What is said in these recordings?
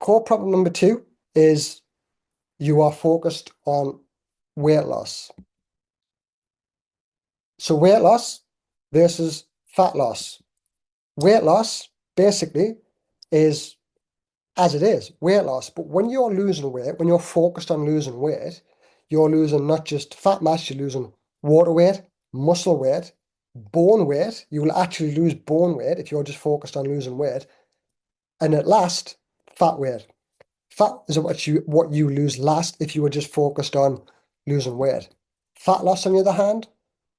Core problem number two is you are focused on weight loss. So weight loss versus fat loss. Weight loss basically is as it is, weight loss. But when you're losing weight, when you're focused on losing weight, you're losing not just fat mass, you're losing water weight, muscle weight, bone weight. You will actually lose bone weight if you're just focused on losing weight. And at last, fat weight. Fat is what you lose last if you were just focused on losing weight. Fat loss, on the other hand,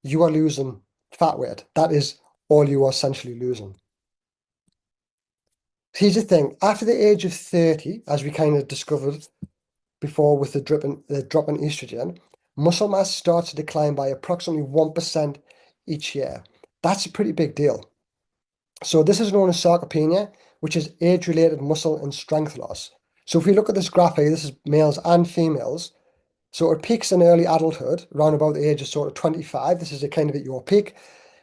you are losing fat weight. That is all you are essentially losing. Here's the thing, after the age of 30, as we kind of discovered before with the drop in estrogen, muscle mass starts to decline by approximately 1% each year. That's a pretty big deal. So this is known as sarcopenia, which is age-related muscle and strength loss. So if we look at this graph here, this is males and females. So it peaks in early adulthood, around about the age of sort of 25. This is a kind of at your peak.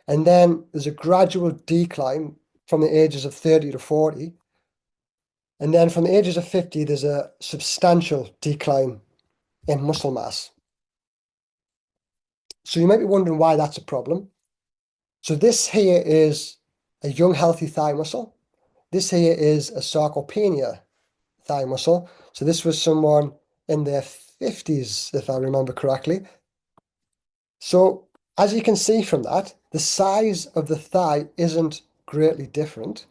And then there's a gradual decline from the ages of 30 to 40. And then from the ages of 50, there's a substantial decline in muscle mass. So you might be wondering why that's a problem. So this here is a young, healthy thigh muscle. This here is a sarcopenia thigh muscle. So this was someone in their 50s, if I remember correctly. So as you can see from that, the size of the thigh isn't greatly different.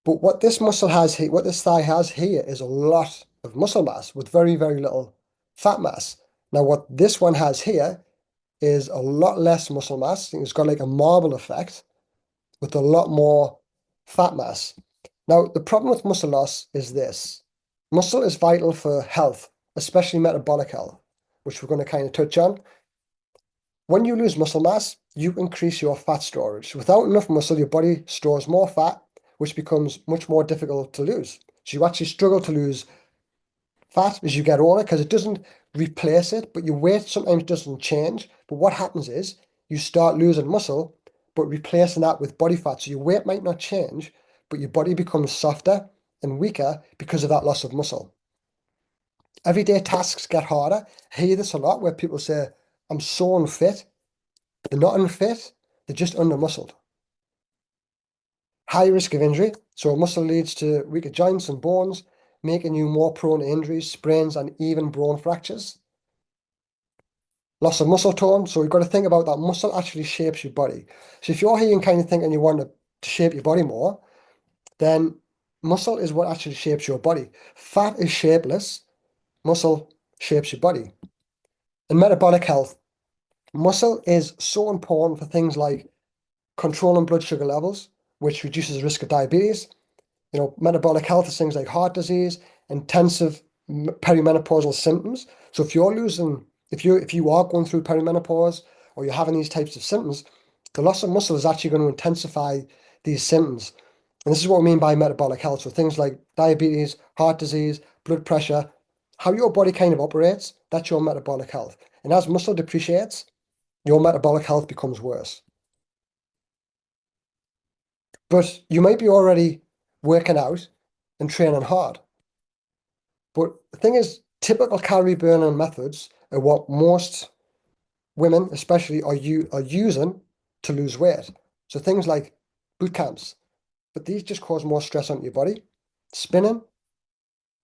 But what this muscle has here, what this thigh has here is a lot of muscle mass with very, very little fat mass. Now, what this one has here is a lot less muscle mass. It's got like a marble effect with a lot more fat mass. Now, the problem with muscle loss is this. Muscle is vital for health, especially metabolic health, which we're going to kind of touch on. When you lose muscle mass, you increase your fat storage. Without enough muscle, your body stores more fat, which becomes much more difficult to lose. So you actually struggle to lose fat as you get older because it doesn't replace it, but your weight sometimes doesn't change. But what happens is you start losing muscle, but replacing that with body fat. So your weight might not change, but your body becomes softer and weaker because of that loss of muscle. Everyday tasks get harder. I hear this a lot where people say, I'm so unfit. They're not unfit, they're just under-muscled. High risk of injury. So muscle leads to weaker joints and bones, making you more prone to injuries, sprains, and even bone fractures. Loss of muscle tone. So you've got to think about that. Muscle actually shapes your body. So if you're here and kind of thinking you want to shape your body more, then muscle is what actually shapes your body. Fat is shapeless. Muscle shapes your body. And metabolic health. Muscle is so important for things like controlling blood sugar levels, which reduces the risk of diabetes. Metabolic health is things like heart disease, intensive perimenopausal symptoms. So if you are going through perimenopause or you're having these types of symptoms, the loss of muscle is actually going to intensify these symptoms. And this is what we mean by metabolic health. So things like diabetes, heart disease, blood pressure, how your body kind of operates, that's your metabolic health. And as muscle depreciates, your metabolic health becomes worse. But you might be already working out and training hard. But the thing is, typical calorie burning methods are what most women, especially, are using to lose weight. So things like boot camps, but these just cause more stress on your body. Spinning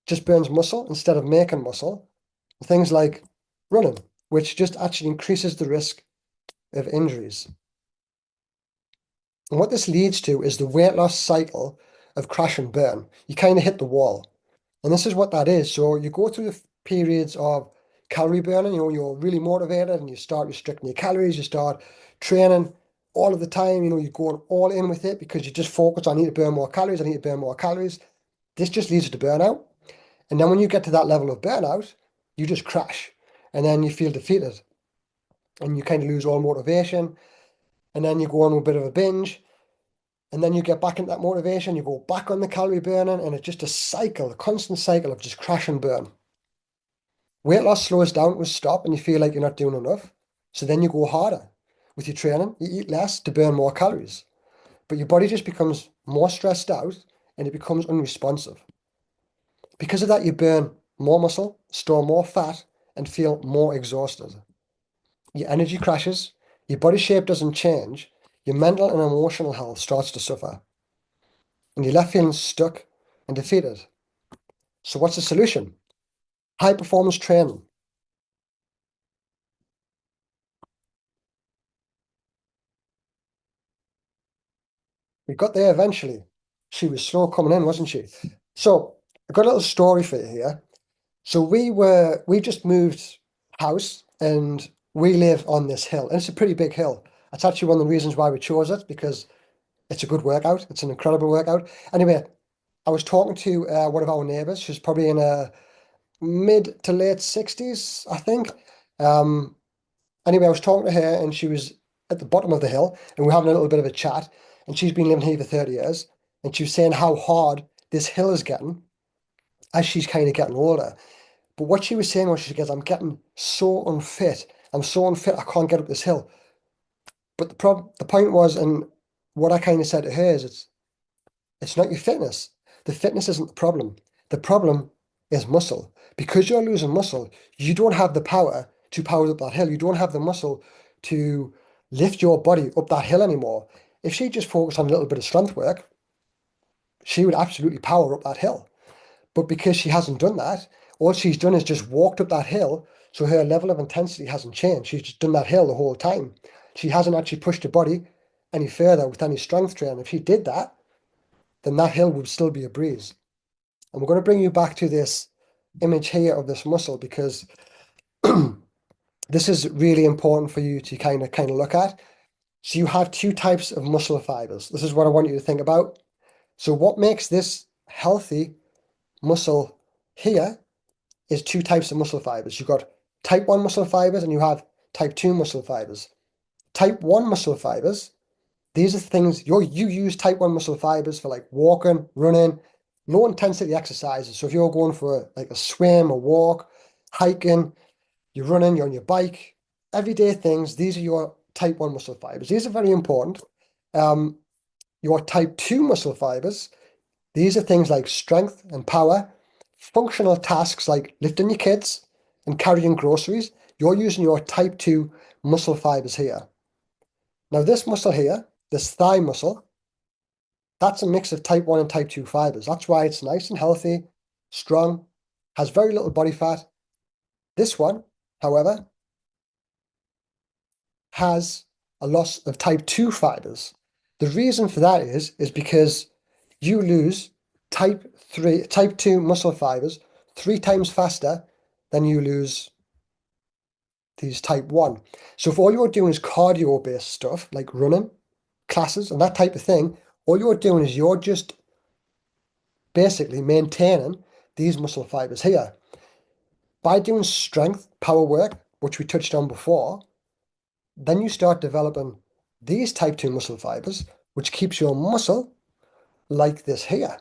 just burns muscle instead of making muscle. Things like running, which just actually increases the risk of injuries. And what this leads to is the weight loss cycle of crash and burn. You kind of hit the wall. And this is what that is. So you go through the periods of calorie burning, you're really motivated and you start restricting your calories, you start training all of the time, you're going all in with it because you just focus on I need to burn more calories, I need to burn more calories. This just leads to burnout. And then when you get to that level of burnout, you just crash and then you feel defeated and you kind of lose all motivation. And then you go on a bit of a binge, and then you get back into that motivation, you go back on the calorie burning, and it's just a cycle, a constant cycle of just crash and burn. Weight loss slows down, will stop, and you feel like you're not doing enough. So then you go harder with your training, you eat less to burn more calories. But your body just becomes more stressed out, and it becomes unresponsive. Because of that, you burn more muscle, store more fat, and feel more exhausted. Your energy crashes, your body shape doesn't change, your mental and emotional health starts to suffer, and you're left feeling stuck and defeated. So what's the solution? High performance training. We got there eventually. She was slow coming in, wasn't she? So I got a little story for you here. So we just moved house and we live on this hill. And it's a pretty big hill. That's actually one of the reasons why we chose it, because it's a good workout. It's an incredible workout. Anyway, I was talking to one of our neighbors. She's probably in her mid to late 60s, I think. Um, anyway, I was talking to her and she was at the bottom of the hill and we were having a little bit of a chat. And she's been living here for 30 years. And she was saying how hard this hill is getting as she's kind of getting older. But what she was saying was, she goes, I'm getting so unfit. I'm so unfit, I can't get up this hill. But the point was, and what I kind of said to her is, it's not your fitness. The fitness isn't the problem. The problem is muscle. Because you're losing muscle, you don't have the power to power up that hill. You don't have the muscle to lift your body up that hill anymore. If she just focused on a little bit of strength work, she would absolutely power up that hill. But because she hasn't done that, all she's done is just walked up that hill. So her level of intensity hasn't changed. She's just done that hill the whole time. She hasn't actually pushed her body any further with any strength training. If she did that, then that hill would still be a breeze. And we're going to bring you back to this image here of this muscle, because this is really important for you to kind of look at. So you have two types of muscle fibers. This is what I want you to think about. So what makes this healthy muscle here is two types of muscle fibers. You've got type 1 muscle fibers and you have type 2 muscle fibers. Type 1 muscle fibers, these are things you use type 1 muscle fibers for, like walking, running, low intensity exercises. So if you're going for like a swim, a walk, hiking, you're running, you're on your bike, everyday things, these are your type 1 muscle fibers. These are very important. Um, your type 2 muscle fibers, these are things like strength and power, functional tasks like lifting your kids and carrying groceries. You're using your type 2 muscle fibers here. Now, this muscle here, this thigh muscle, that's a mix of type 1 and type 2 fibers. That's why it's nice and healthy, strong, has very little body fat. This one, however, has a loss of type 2 fibers. The reason for that is because you lose type 2 muscle fibers 3 times faster than you lose these type 1. So if all you're doing is cardio based stuff like running, classes, and that type of thing, all you're doing is you're just basically maintaining these muscle fibers here. By doing strength, power work, which we touched on before, then you start developing these type 2 muscle fibers, which keeps your muscle like this here,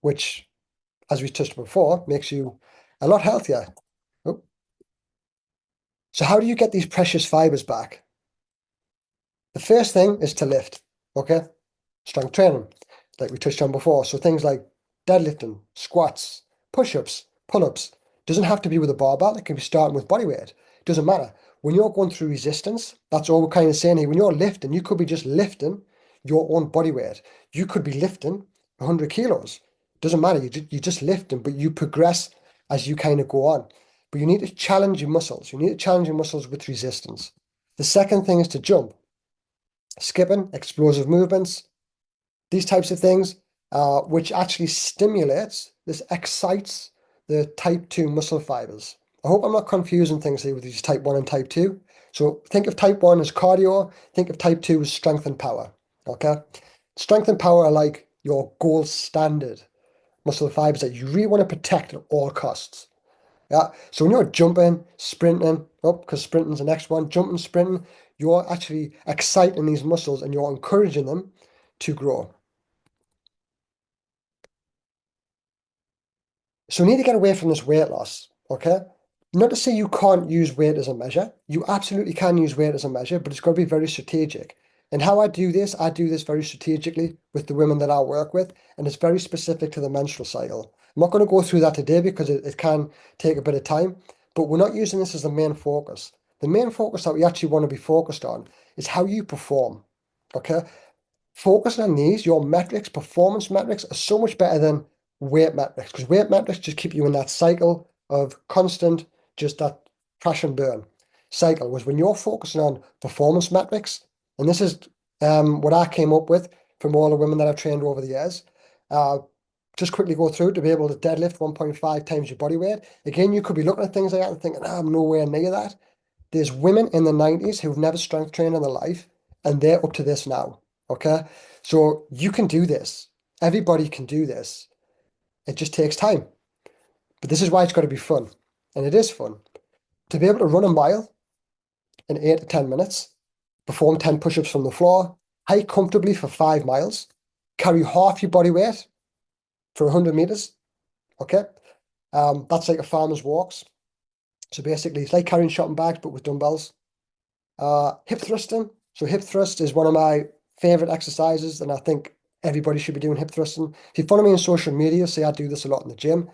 which, as we touched before, makes you a lot healthier. Oh. So how do you get these precious fibers back? The first thing is to lift, okay? Strength training, like we touched on before. So things like deadlifting, squats, push-ups, pull-ups. Doesn't have to be with a barbell. It can be starting with body weight. Doesn't matter. When you're going through resistance, that's all we're kind of saying here. When you're lifting, you could be just lifting your own body weight. You could be lifting 100 kilos. Doesn't matter. You're just lifting, but you progress as you kind of go on. But you need to challenge your muscles. You need to challenge your muscles with resistance. The second thing is to jump, skipping, explosive movements, these types of things, which actually stimulates, this excites the type 2 muscle fibers. I hope I'm not confusing things here with these type 1 and type 2. So think of type 1 as cardio, think of type 2 as strength and power. Okay? Strength and power are like your gold standard muscle fibers that you really want to protect at all costs. Yeah. So when you're jumping, sprinting, oh, because sprinting's the next one, jumping, sprinting, you're actually exciting these muscles and you're encouraging them to grow. So we need to get away from this weight loss, okay? Not to say you can't use weight as a measure. You absolutely can use weight as a measure, but it's got to be very strategic. And how I do this very strategically with the women that I work with, and it's very specific to the menstrual cycle. I'm not going to go through that today because it can take a bit of time, but we're not using this as the main focus. The main focus that we actually want to be focused on is how you perform. Okay. Focusing on these, your metrics, performance metrics are so much better than weight metrics because weight metrics just keep you in that cycle of constant, just that crash and burn cycle. Was when you're focusing on performance metrics, and this is what I came up with from all the women that I've trained over the years. Uh, just quickly go through to be able to deadlift 1.5 times your body weight. Again, you could be looking at things like that and thinking, I'm nowhere near that. There's women in the 90s who've never strength trained in their life, and they're up to this now. Okay. So you can do this. Everybody can do this. It just takes time. But this is why it's got to be fun. And it is fun. To be able to run a mile in 8 to 10 minutes, perform 10 push ups from the floor, hike comfortably for 5 miles, carry half your body weight for 100 meters. Okay. That's like a farmer's walks. So basically, it's like carrying shopping bags, but with dumbbells. Hip thrusting. So hip thrust is one of my favorite exercises, and I think everybody should be doing hip thrusting. If you follow me on social media, say I do this a lot in the gym,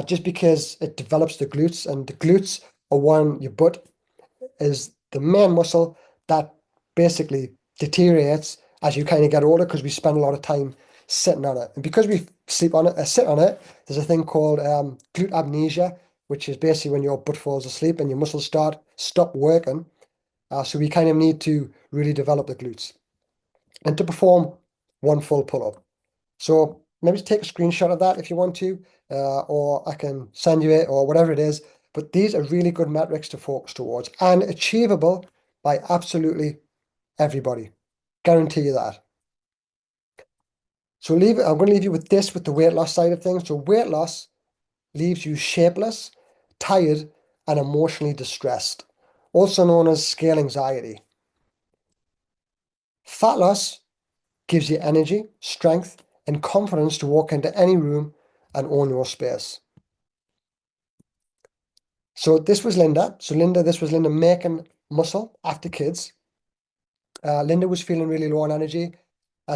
just because it develops the glutes, and the glutes are one, your butt is the main muscle that basically deteriorates as you kind of get older because we spend a lot of time sitting on it. And because we sleep on it, sit on it, there's a thing called glute amnesia, which is basically when your butt falls asleep and your muscles stop working. So we kind of need to really develop the glutes and to perform one full pull-up. So maybe take a screenshot of that if you want to, or I can send you it or whatever it is. But these are really good metrics to focus towards and achievable by absolutely everybody. Guarantee you that. So I'm going to leave you with this, with the weight loss side of things. So weight loss leaves you shapeless, tired, and emotionally distressed, also known as scale anxiety. Fat loss gives you energy, strength, and confidence to walk into any room and own your space. So this was Linda. This was Linda making muscle after kids. Linda was feeling really low on energy.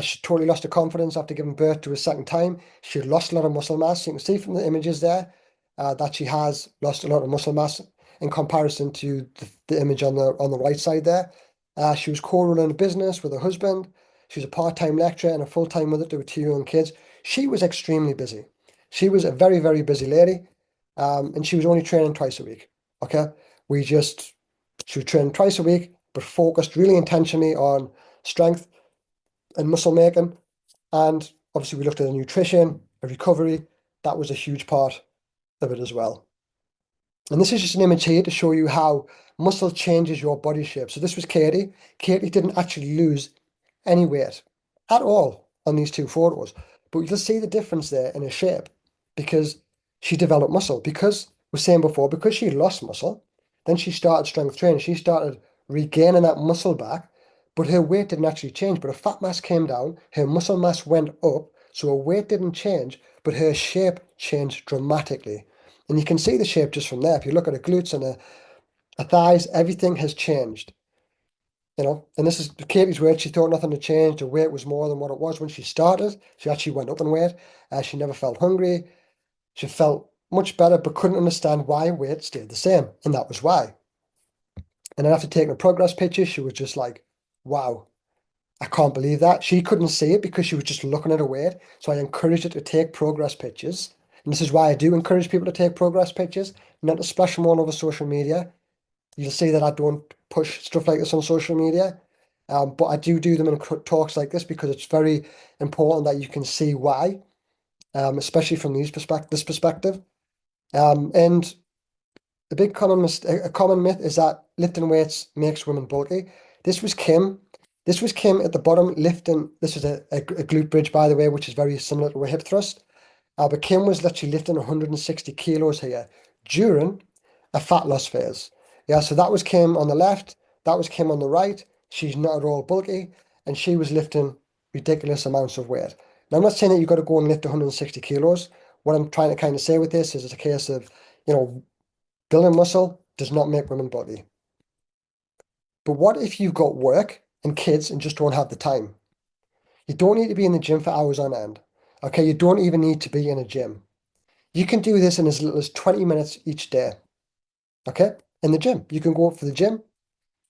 She totally lost her confidence after giving birth to a second time. She lost a lot of muscle mass. You can see from the images there that she has lost a lot of muscle mass in comparison to the image on the right side there. She was co-running a business with her husband. She was a part-time lecturer and a full-time mother to 2 young kids. She was extremely busy. She was a very, very busy lady, and she was only training twice a week. Okay, she was training twice a week, but focused really intentionally on strength and muscle making. And obviously, we looked at the nutrition, the recovery. That was a huge part of it as well. And this is just an image here to show you how muscle changes your body shape. So this was Katie. Katie didn't actually lose any weight at all on these two photos. But you'll see the difference there in her shape because she developed muscle. Because we were saying before, because she lost muscle, then she started strength training. She started regaining that muscle back, but her weight didn't actually change. But her fat mass came down, her muscle mass went up, so her weight didn't change, but her shape changed dramatically. And you can see the shape just from there. If you look at her glutes and her thighs, everything has changed. And this is Katie's weight. She thought nothing had changed. Her weight was more than what it was when she started. She actually went up in weight. She never felt hungry. She felt much better, but couldn't understand why weight stayed the same. And that was why. And then after taking a progress picture, she was just like, wow, I can't believe that. She couldn't see it because she was just looking at her weight. So I encouraged her to take progress pictures. And this is why I do encourage people to take progress pictures, not to splash them all over social media. You'll see that I don't push stuff like this on social media. But I do them in talks like this because it's very important that you can see why, especially from this perspective. And the big a common myth is that lifting weights makes women bulky. This was Kim. This was Kim at the bottom lifting. This is a glute bridge, by the way, which is very similar to a hip thrust. But Kim was literally lifting 160 kilos here during a fat loss phase. Yeah, so that was Kim on the left. That was Kim on the right. She's not at all bulky, and she was lifting ridiculous amounts of weight. Now, I'm not saying that you've got to go and lift 160 kilos. What I'm trying to kind of say with this is it's a case of, building muscle does not make women bulky. But what if you've got work and kids and just don't have the time? You don't need to be in the gym for hours on end. Okay, you don't even need to be in a gym. You can do this in as little as 20 minutes each day. Okay? In the gym. You can go up for the gym.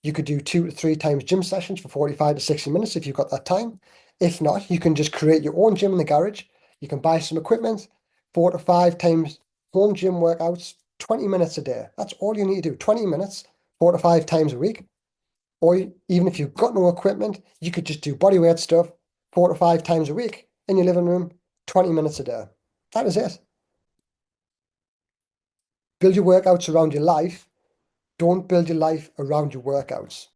You could do 2 to 3 times gym sessions for 45 to 60 minutes if you've got that time. If not, you can just create your own gym in the garage. You can buy some equipment, 4 to 5 times home gym workouts, 20 minutes a day. That's all you need to do. 20 minutes, 4 to 5 times a week. Or even if you've got no equipment, you could just do bodyweight stuff 4 to 5 times a week in your living room, 20 minutes a day. That is it. Build your workouts around your life. Don't build your life around your workouts.